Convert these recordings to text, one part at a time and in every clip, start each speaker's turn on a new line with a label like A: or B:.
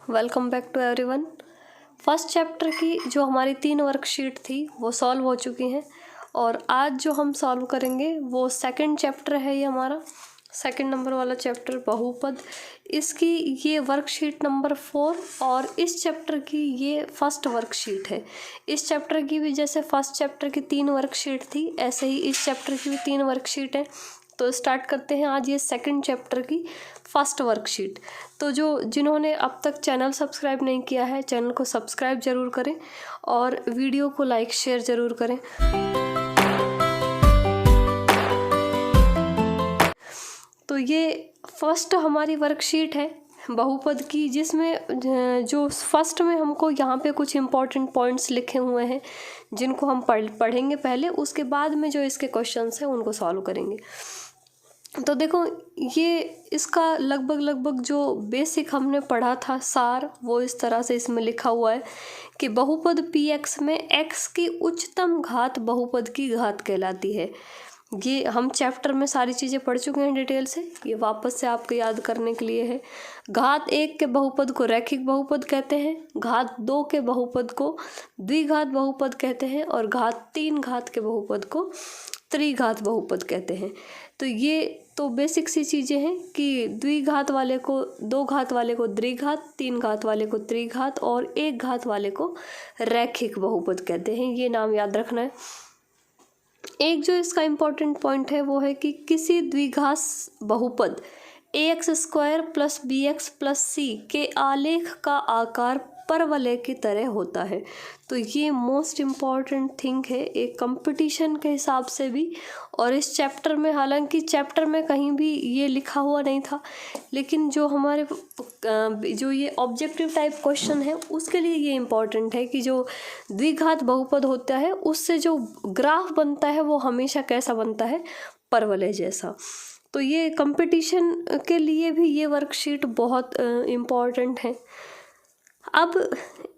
A: Welcome back to everyone. First chapter की जो हमारी 3 वर्कशीट थी वो सॉल्व हो चुकी हैं और आज जो हम सॉल्व करेंगे वो सेकंड चैप्टर है। ये हमारा सेकंड नंबर वाला चैप्टर बहुपद। इसकी ये वर्कशीट नंबर 4 और इस चैप्टर की ये फर्स्ट वर्कशीट है। इस चैप्टर की भी जैसे फर्स्ट चैप्टर की 3 वर्कशीट थी ऐसे ही इस चैप्टर की भी 3 वर्कशीट है। तो स्टार्ट करते हैं आज ये सेकंड चैप्टर की फर्स्ट वर्कशीट। तो जिन्होंने अब तक चैनल सब्सक्राइब नहीं किया है चैनल को सब्सक्राइब ज़रूर करें और वीडियो को लाइक शेयर ज़रूर करें। तो ये फर्स्ट हमारी वर्कशीट है बहुपद की, जिसमें जो फर्स्ट में हमको यहाँ पे कुछ इम्पोर्टेंट पॉइंट्स लिखे हुए हैं जिनको हम पढ़ेंगे पहले, उसके बाद में जो इसके क्वेश्चंस हैं उनको सॉल्व करेंगे। तो देखो ये इसका लगभग जो बेसिक हमने पढ़ा था सार वो इस तरह से इसमें लिखा हुआ है कि बहुपद px में x की उच्चतम घात बहुपद की घात कहलाती है। ये हम चैप्टर में सारी चीज़ें पढ़ चुके हैं डिटेल से, ये वापस से आपको याद करने के लिए है। घात 1 के बहुपद को रैखिक बहुपद कहते हैं, घात 2 के बहुपद को द्विघात बहुपद कहते हैं और घात 3 घात के बहुपद को त्रिघात बहुपद कहते हैं। तो ये तो बेसिक सी चीज़ें हैं कि द्विघात वाले को 2 घात वाले को द्विघात, 3 घात वाले को त्रिघात और 1 घात वाले को रैखिक बहुपद कहते हैं। ये नाम याद रखना है। एक जो इसका इम्पोर्टेंट पॉइंट है वो है कि किसी द्विघात बहुपद ax² + bx + c के आलेख का आकार परवलय की तरह होता है। तो ये मोस्ट इम्पॉर्टेंट थिंग है एक कंपटीशन के हिसाब से भी। और इस चैप्टर में, हालांकि चैप्टर में कहीं भी ये लिखा हुआ नहीं था, लेकिन जो हमारे जो ये ऑब्जेक्टिव टाइप क्वेश्चन है उसके लिए ये इम्पॉर्टेंट है कि जो द्विघात बहुपद होता है उससे जो ग्राफ बनता है वो हमेशा कैसा बनता है, परवलय जैसा। तो ये कंपटीशन के लिए भी ये वर्कशीट बहुत इम्पॉर्टेंट है। अब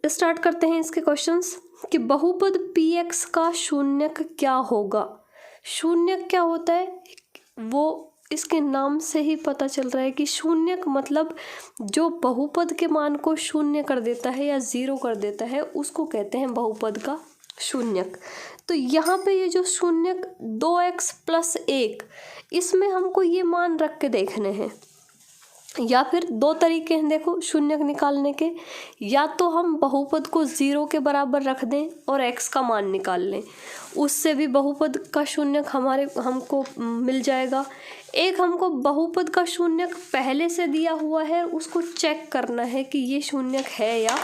A: स्टार्ट करते हैं इसके क्वेश्चंस कि बहुपद px का शून्यक क्या होगा। शून्यक क्या होता है वो इसके नाम से ही पता चल रहा है कि शून्यक मतलब जो बहुपद के मान को शून्य कर देता है या 0 कर देता है उसको कहते हैं बहुपद का शून्यक। तो यहाँ पे ये जो शून्यक 2x + 1, इसमें हमको ये मान रख के देखने हैं, या फिर 2 तरीके हैं देखो शून्यक निकालने के। या तो हम बहुपद को 0 के बराबर रख दें और x का मान निकाल लें, उससे भी बहुपद का शून्यक हमको मिल जाएगा। एक हमको बहुपद का शून्यक पहले से दिया हुआ है, उसको चेक करना है कि ये शून्यक है या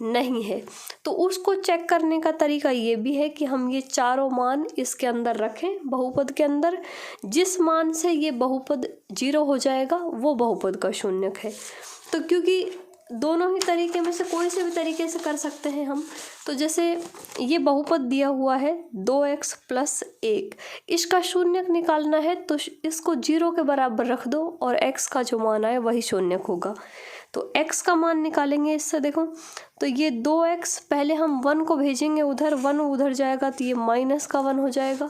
A: नहीं है। तो उसको चेक करने का तरीका ये भी है कि हम ये चारों मान इसके अंदर रखें बहुपद के अंदर, जिस मान से ये बहुपद 0 हो जाएगा वो बहुपद का शून्यक है। तो क्योंकि दोनों ही तरीके में से कोई से भी तरीके से कर सकते हैं हम। तो जैसे ये बहुपद दिया हुआ है 2x + 1, इसका शून्यक निकालना है तो इसको 0 के बराबर रख दो और x का जो मान आए वही शून्यक होगा। तो x का मान निकालेंगे इससे, देखो तो ये 2x, पहले हम 1 को भेजेंगे उधर, 1 उधर जाएगा तो ये -1 हो जाएगा।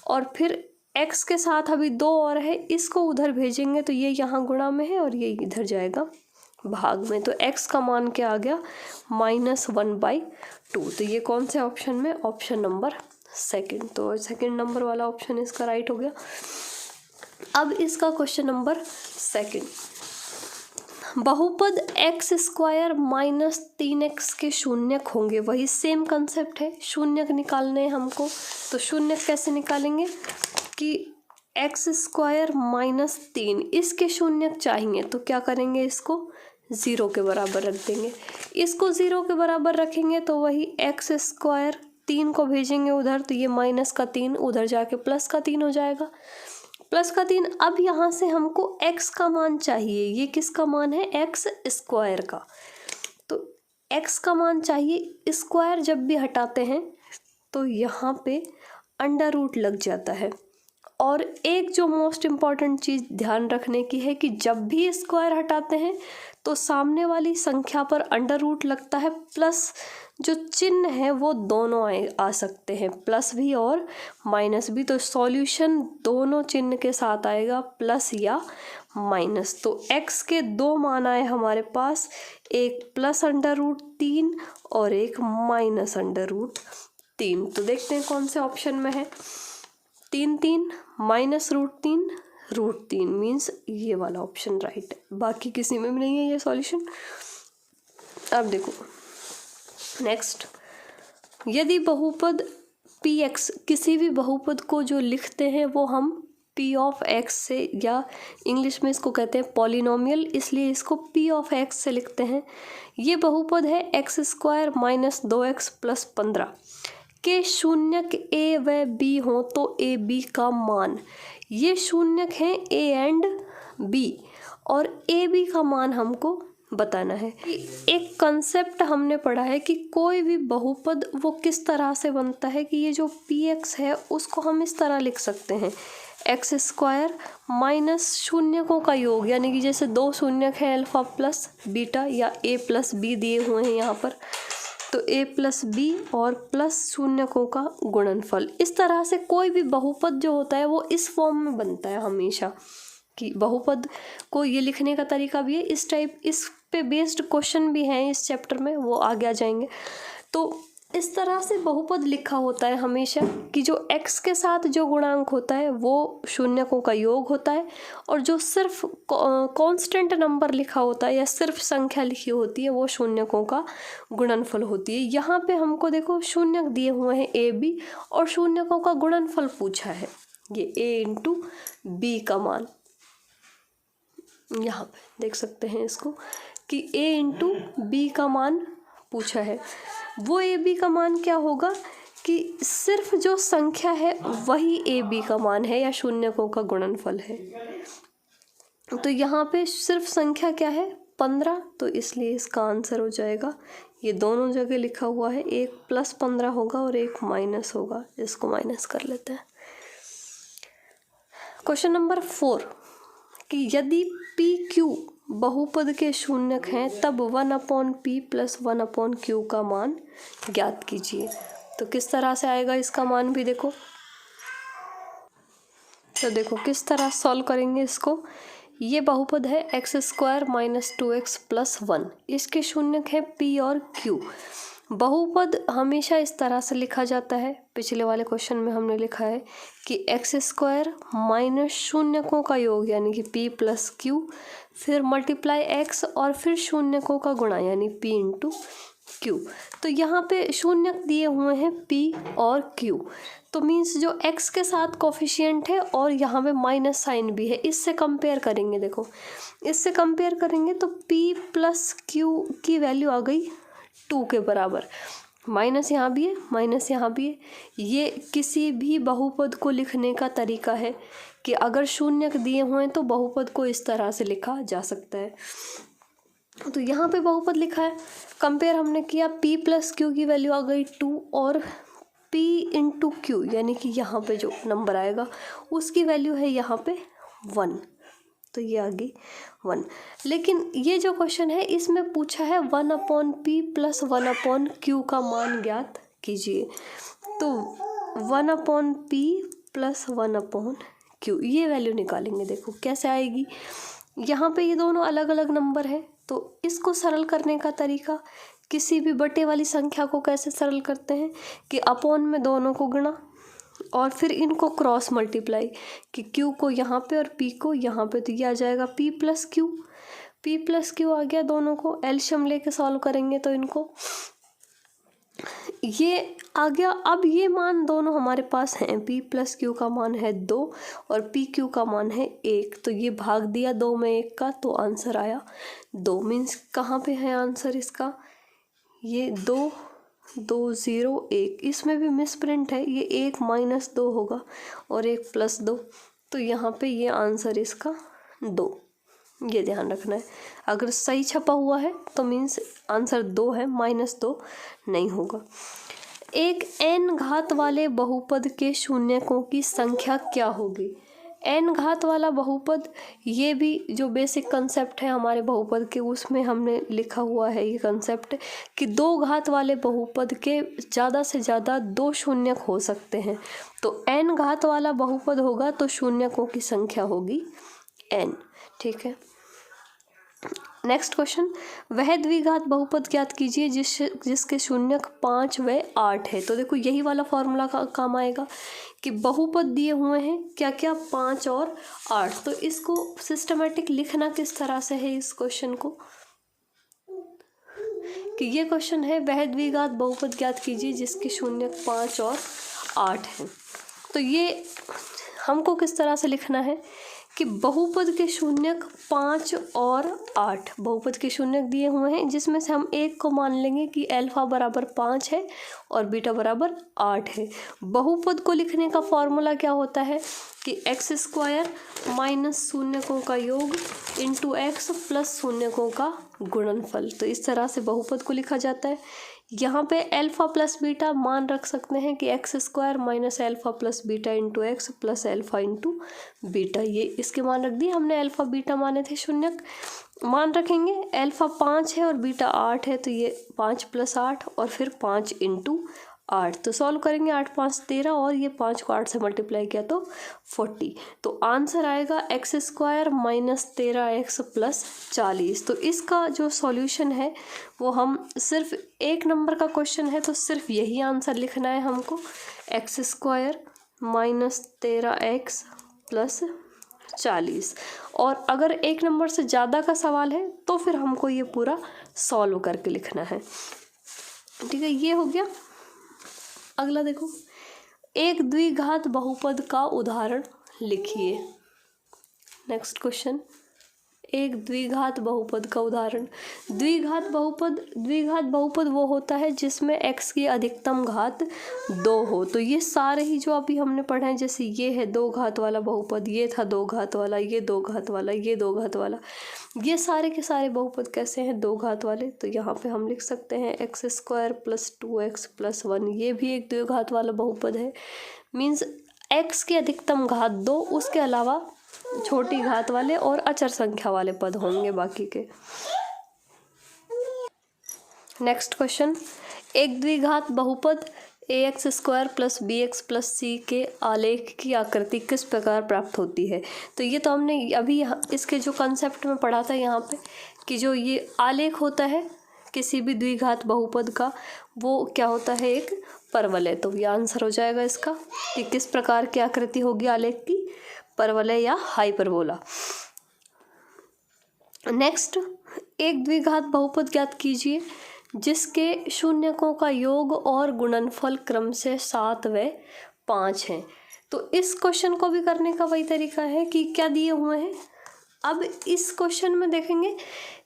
A: और फिर x के साथ अभी 2 और है, इसको उधर भेजेंगे तो ये यहाँ गुणा में है और ये इधर जाएगा भाग में। तो x का मान क्या आ गया, -1/2। तो ये कौन से ऑप्शन में, ऑप्शन नंबर सेकंड। तो सेकंड नंबर वाला ऑप्शन इसका राइट हो गया। अब इसका क्वेश्चन नंबर सेकंड, बहुपद x² - 3x के शून्यक होंगे। वही सेम कंसेप्ट है, शून्यक निकालने हैं हमको। तो शून्यक कैसे निकालेंगे कि x² - 3, इसके शून्यक चाहिए तो क्या करेंगे, इसको 0 के बराबर रख देंगे। इसको 0 के बराबर रखेंगे तो वही x², 3 को भेजेंगे उधर तो ये -3 उधर जाके +3 हो जाएगा, +3। अब यहाँ से हमको x का मान चाहिए, ये किसका मान है, x² का। तो x का मान चाहिए, स्क्वायर जब भी हटाते हैं तो यहाँ पे √ लग जाता है। और एक जो मोस्ट इम्पॉर्टेंट चीज़ ध्यान रखने की है कि जब भी स्क्वायर हटाते हैं तो सामने वाली संख्या पर √ लगता है, प्लस जो चिन्ह है वो दोनों आ सकते हैं, प्लस भी और माइनस भी। तो सॉल्यूशन दोनों चिन्ह के साथ आएगा, प्लस या माइनस, तो x के दो मान आए हमारे पास, एक +√3 और एक -√3। तो देखते हैं कौन से ऑप्शन में है। 3 3 -√3 √3 मीन्स ये वाला ऑप्शन राइट है, बाकी किसी में भी नहीं है ये सॉल्यूशन। अब देखो नेक्स्ट, यदि बहुपद px, किसी भी बहुपद को जो लिखते हैं वो हम p ऑफ x से, या इंग्लिश में इसको कहते हैं पॉलिनोमियल, इसलिए इसको p ऑफ x से लिखते हैं। ये बहुपद है x² - 2x + 15 के शून्यक a व b हो तो a b का मान, ये शून्यक हैं a एंड b, और a b का मान हमको बताना है। एक कंसेप्ट हमने पढ़ा है कि कोई भी बहुपद वो किस तरह से बनता है, कि ये जो px है उसको हम इस तरह लिख सकते हैं, x² माइनस शून्यकों का योग, यानी कि जैसे दो शून्यक है अल्फा प्लस बीटा, या a प्लस b दिए हुए हैं यहाँ पर, तो a प्लस b और प्लस शून्यकों का गुणनफल। इस तरह से कोई भी बहुपद जो होता है वो इस फॉर्म में बनता है हमेशा, कि बहुपद को ये लिखने का तरीका भी है इस टाइप। इस पे बेस्ड क्वेश्चन भी हैं इस चैप्टर में, वो आगे आ जाएंगे। तो इस तरह से बहुपद लिखा होता है हमेशा, कि जो x के साथ जो गुणांक होता है वो शून्यकों का योग होता है, और जो सिर्फ कांस्टेंट नंबर लिखा होता है या सिर्फ संख्या लिखी होती है वो शून्यकों का गुणनफल होती है। यहाँ पे हमको देखो शून्यक दिए हुए हैं a b, और शून्यकों का गुणनफल पूछा है, ये a × b का मान, यहाँ पे देख सकते हैं इसको, कि a × b का मान पूछा है। वो a b का मान क्या होगा, कि सिर्फ जो संख्या है वही a b का मान है या शून्यकों का गुणनफल है। तो यहाँ पे सिर्फ संख्या क्या है 15, तो इसलिए इसका आंसर हो जाएगा, ये दोनों जगह लिखा हुआ है, एक +15 होगा और एक माइनस होगा, इसको माइनस कर लेते हैं। क्वेश्चन नंबर 4, कि यदि PQ बहुपद के शून्यक हैं तब 1/p + 1/q का मान ज्ञात कीजिए। तो किस तरह से आएगा इसका मान भी देखो, तो देखो किस तरह सॉल्व करेंगे इसको। ये बहुपद है x² - 2x + 1, इसके शून्यक है p और q। बहुपद हमेशा इस तरह से लिखा जाता है, पिछले वाले क्वेश्चन में हमने लिखा है कि x² माइनस शून्यकों का योग यानी कि p + q, फिर मल्टीप्लाई x और फिर शून्यकों का गुणा यानी p × q। तो यहाँ पे शून्यक दिए हुए हैं p और q, तो मीन्स जो x के साथ कोफिशिएंट है और यहाँ पे माइनस साइन भी है, इससे कंपेयर करेंगे। देखो इससे कंपेयर करेंगे तो p + q की वैल्यू आ गई 2 के बराबर, माइनस यहाँ भी है माइनस यहाँ भी है। ये किसी भी बहुपद को लिखने का तरीका है कि अगर शून्यक दिए हुए हैं तो बहुपद को इस तरह से लिखा जा सकता है। तो यहाँ पे बहुपद लिखा है, कंपेयर हमने किया, p + q की वैल्यू आ गई 2 और p × q यानी कि यहाँ पे जो नंबर आएगा उसकी वैल्यू है यहाँ पे 1, तो ये आ गई 1। लेकिन ये जो क्वेश्चन है इसमें पूछा है 1/p + 1/q का मान ज्ञात कीजिए। तो 1/p + 1/q ये वैल्यू निकालेंगे। देखो कैसे आएगी, यहाँ पे ये दोनों अलग अलग नंबर है, तो इसको सरल करने का तरीका, किसी भी बटे वाली संख्या को कैसे सरल करते हैं कि अपॉन में दोनों को गुणा और फिर इनको क्रॉस मल्टीप्लाई, कि q को यहाँ पे और p को यहाँ पे, तो ये आ जाएगा p + q आ गया। दोनों को एलशियम लेके सॉल्व करेंगे तो इनको ये आ गया। अब ये मान दोनों हमारे पास हैं, p + q का मान है 2 और pq का मान है 1, तो ये भाग दिया 2 में 1 का, तो आंसर आया 2। मीन्स कहाँ पे है आंसर इसका, ये 2 2 0 1, इसमें भी मिस प्रिंट है, ये 1 - 2 होगा और 1 + 2, तो यहाँ पे ये आंसर इसका 2, ये ध्यान रखना है। अगर सही छपा हुआ है तो मीन्स आंसर 2 है, -2 नहीं होगा। एक n घात वाले बहुपद के शून्यकों की संख्या क्या होगी। n घात वाला बहुपद, ये भी जो बेसिक कंसेप्ट है हमारे बहुपद के, उसमें हमने लिखा हुआ है ये कंसेप्ट कि 2 घात वाले बहुपद के ज़्यादा से ज़्यादा 2 शून्यक हो सकते हैं। तो n घात वाला बहुपद होगा तो शून्यकों की संख्या होगी n। ठीक है। नेक्स्ट क्वेश्चन, वह द्विघात बहुपद ज्ञात कीजिए जिसके शून्यक 5 व 8 है। तो देखो यही वाला फॉर्मूला का काम आएगा कि बहुपद दिए हुए हैं क्या क्या, 5 और 8। तो इसको सिस्टमेटिक लिखना किस तरह से है इस क्वेश्चन को, कि ये क्वेश्चन है वह द्विघात बहुपद ज्ञात कीजिए जिसके शून्यक 5 और 8 हैं। तो ये हमको किस तरह से लिखना है कि बहुपद के शून्यक 5 और 8, बहुपद के शून्यक दिए हुए हैं जिसमें से हम एक को मान लेंगे कि अल्फा बराबर 5 है और बीटा बराबर 8 है। बहुपद को लिखने का फॉर्मूला क्या होता है कि एक्स स्क्वायर माइनस शून्यकों का योग इंटू एक्स प्लस शून्यकों का गुणनफल। तो इस तरह से बहुपद को लिखा जाता है। यहाँ पे अल्फा प्लस बीटा मान रख सकते हैं कि x square minus alpha plus beta into x plus alpha into beta, ये इसके मान रख दिए हमने। अल्फा बीटा माने थे शून्यक, मान रखेंगे। अल्फा 5 है और बीटा 8 है, तो ये 5 + 8 और फिर 5 इंटू 8। तो सॉल्व करेंगे, 8 × 5 = 13 और ये 5 को 8 से मल्टीप्लाई किया तो 40। तो आंसर आएगा x square minus 13x plus 40। तो इसका जो सॉल्यूशन है वो हम सिर्फ एक नंबर का क्वेश्चन है तो सिर्फ यही आंसर लिखना है हमको, x square minus 13x plus 40। और अगर एक नंबर से ज़्यादा का सवाल है तो फिर हमको ये पूरा सॉल्व करके लिखना है। ठीक है, ये हो गया। अगला देखो, एक द्विघात बहुपद का उदाहरण लिखिए। नेक्स्ट क्वेश्चन, एक द्विघात बहुपद का उदाहरण। द्विघात बहुपद वो होता है जिसमें x की अधिकतम घात 2 हो। तो ये सारे ही जो अभी हमने पढ़े हैं, जैसे ये है 2 घात वाला बहुपद, ये था 2 घात वाला, ये 2 घात वाला, ये 2 घात वाला, ये सारे के सारे बहुपद कैसे हैं, 2 घात वाले। तो यहाँ पे हम लिख सकते हैं x square plus 2x plus 1, ये भी एक 2 घात वाला बहुपद है। मीन्स x की अधिकतम घात 2, उसके अलावा छोटी घात वाले और अचर संख्या वाले पद होंगे बाकी के। नेक्स्ट क्वेश्चन, एक द्विघात बहुपद ax² plus bx plus c के आलेख की आकृति किस प्रकार प्राप्त होती है। तो ये तो हमने अभी इसके जो कंसेप्ट में पढ़ा था यहाँ पे, कि जो ये आलेख होता है किसी भी द्विघात बहुपद का, वो क्या होता है, एक परवलय। तो ये आंसर हो जाएगा इसका कि किस प्रकार की आकृति होगी आलेख की, परवलय या हाइपरबोला। नेक्स्ट, एक द्विघात बहुपद ज्ञात कीजिए जिसके शून्यकों का योग और गुणनफल क्रम से 7 व 5 हैं। तो इस क्वेश्चन को भी करने का वही तरीका है कि क्या दिए हुए हैं। अब इस क्वेश्चन में देखेंगे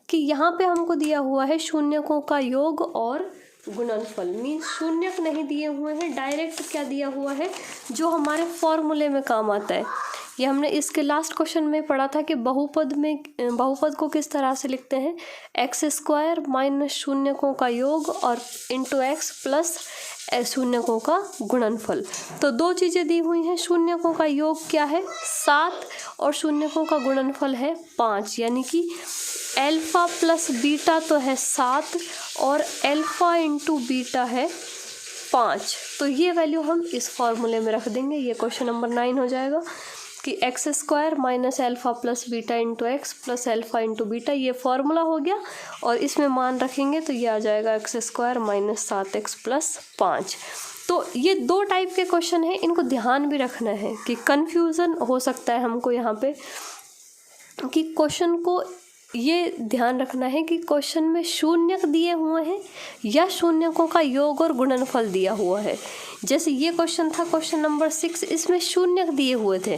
A: कि यहाँ पे हमको दिया हुआ है शून्यकों का योग और गुणनफल। मीन्स शून्यक नहीं दिए हुए हैं, डायरेक्ट क्या दिया हुआ है जो हमारे फॉर्मूले में काम आता है। ये हमने इसके लास्ट क्वेश्चन में पढ़ा था कि बहुपद को किस तरह से लिखते हैं, x² माइनस शून्यकों का योग और इंटू x प्लस शून्यकों का गुणनफल। तो 2 चीज़ें दी हुई हैं, शून्यकों का योग क्या है 7 और शून्यकों का गुणनफल है 5, यानी कि अल्फा प्लस बीटा तो है 7 और अल्फा इंटू बीटा है 5। तो ये वैल्यू हम इस फॉर्मूले में रख देंगे। ये क्वेश्चन नंबर 9 हो जाएगा कि x² minus alpha plus beta into x plus alpha into beta, ये फॉर्मूला हो गया। और इसमें मान रखेंगे तो ये आ जाएगा x² माइनस 7x प्लस 5। तो ये 2 टाइप के क्वेश्चन हैं, इनको ध्यान भी रखना है कि कन्फ्यूज़न हो सकता है हमको यहाँ पे, कि क्वेश्चन को ये ध्यान रखना है कि क्वेश्चन में शून्यक दिए हुए हैं या शून्यकों का योग और गुणनफल दिया हुआ है। जैसे ये क्वेश्चन था क्वेश्चन नंबर 6, इसमें शून्यक दिए हुए थे।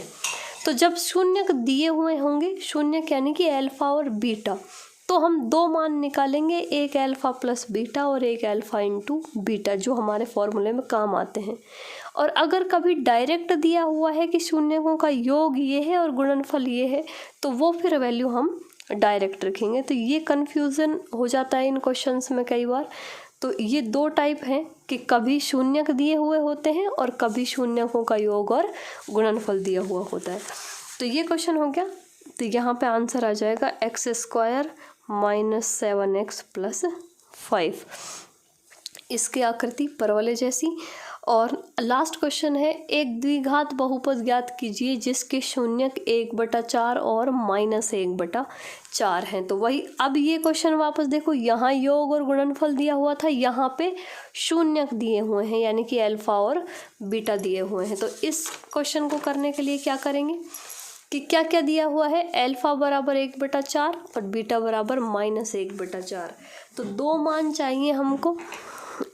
A: तो जब शून्यक दिए हुए होंगे, शून्यक यानी कि अल्फा और बीटा, तो हम 2 मान निकालेंगे, एक अल्फा प्लस बीटा और एक अल्फा इंटू बीटा, जो हमारे फॉर्मूले में काम आते हैं। और अगर कभी डायरेक्ट दिया हुआ है कि शून्यकों का योग ये है और गुणनफल ये है, तो वो फिर वैल्यू हम डायरेक्ट रखेंगे। तो ये कन्फ्यूज़न हो जाता है इन क्वेश्चंस में कई बार। तो ये 2 टाइप हैं कि कभी शून्यक दिए हुए होते हैं और कभी शून्यकों का योग और गुणनफल दिया हुआ होता है। तो ये क्वेश्चन हो गया। तो यहाँ पे आंसर आ जाएगा x² माइनस 7x प्लस 5। इसकी आकृति परवलय जैसी। और लास्ट क्वेश्चन है, एक द्विघात बहुपद ज्ञात कीजिए जिसके शून्यक 1/4 और -1/4 हैं। तो वही अब ये क्वेश्चन वापस देखो, यहाँ योग और गुणनफल दिया हुआ था, यहाँ पे शून्यक दिए हुए हैं यानी कि अल्फा और बीटा दिए हुए हैं। तो इस क्वेश्चन को करने के लिए क्या करेंगे कि क्या क्या दिया हुआ है, अल्फा बराबर 1/4 और बीटा बराबर -1/4। तो दो मान चाहिए हमको,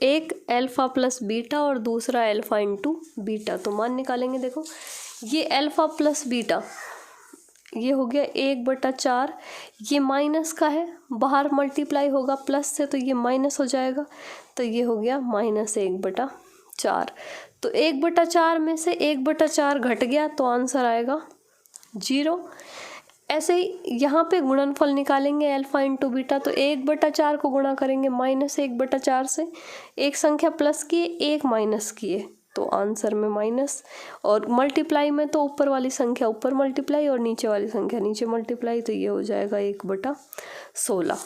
A: एक अल्फा प्लस बीटा और दूसरा अल्फा इंटू बीटा। तो मान निकालेंगे, देखो ये अल्फा प्लस बीटा ये हो गया 1/4, ये माइनस का है, बाहर मल्टीप्लाई होगा प्लस से तो ये माइनस हो जाएगा, तो ये हो गया -1/4। तो 1/4 में से 1/4 घट गया तो आंसर आएगा 0। ऐसे ही यहाँ पे गुणनफल निकालेंगे अल्फा इंटू बीटा, तो 1/4 को गुणा करेंगे -1/4 से, एक संख्या प्लस की एक माइनस की है तो आंसर में माइनस, और मल्टीप्लाई में तो ऊपर वाली संख्या ऊपर मल्टीप्लाई और नीचे वाली संख्या नीचे मल्टीप्लाई, तो ये हो जाएगा 1/16।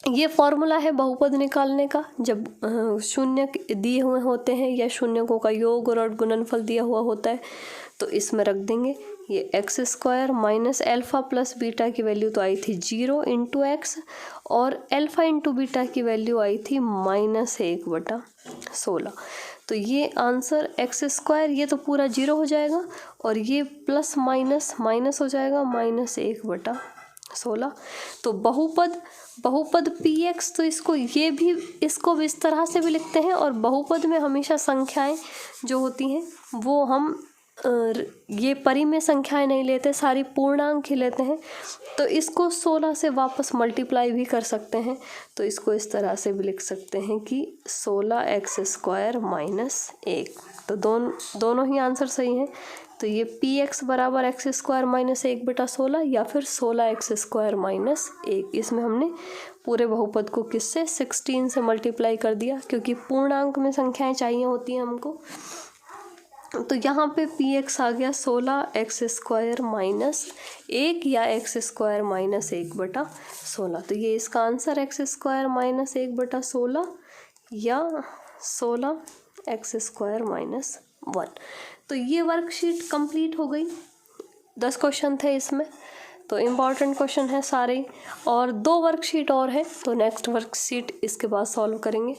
A: ये फॉर्मूला है बहुपद निकालने का, जब शून्य दिए हुए होते हैं या शून्यकों का योग और गुणनफल दिया हुआ होता है तो इसमें रख देंगे। ये x² minus alpha plus beta की वैल्यू तो आई थी 0 इंटू एक्स, और अल्फा इंटू बीटा की वैल्यू आई थी -1/16। तो ये आंसर x² ये तो पूरा 0 हो जाएगा और ये प्लस माइनस माइनस हो जाएगा -1/16। तो बहुपद px, तो इसको इस तरह से भी लिखते हैं, और बहुपद में हमेशा संख्याएं जो होती हैं वो हम ये परिमेय संख्याएं नहीं लेते, सारी पूर्णांक ही लेते हैं। तो इसको 16 से वापस मल्टीप्लाई भी कर सकते हैं, तो इसको इस तरह से भी लिख सकते हैं कि 16x² माइनस 1। तो दोनों ही आंसर सही हैं। तो ये px बराबर x² माइनस 1/16 या फिर 16x² माइनस 1। इसमें हमने पूरे बहुपद को किससे 16 से मल्टीप्लाई कर दिया, क्योंकि पूर्णांक में संख्याएं चाहिए होती हैं हमको। तो यहाँ पे px आ गया 16x² माइनस 1 या x² माइनस 1/16। तो ये इसका आंसर x² माइनस 1/16 या 16x² माइनस 1। तो ये वर्कशीट कंप्लीट हो गई। 10 क्वेश्चन थे इसमें, तो इम्पॉर्टेंट क्वेश्चन है सारे, और 2 वर्कशीट और है, तो नेक्स्ट वर्कशीट इसके बाद सॉल्व करेंगे।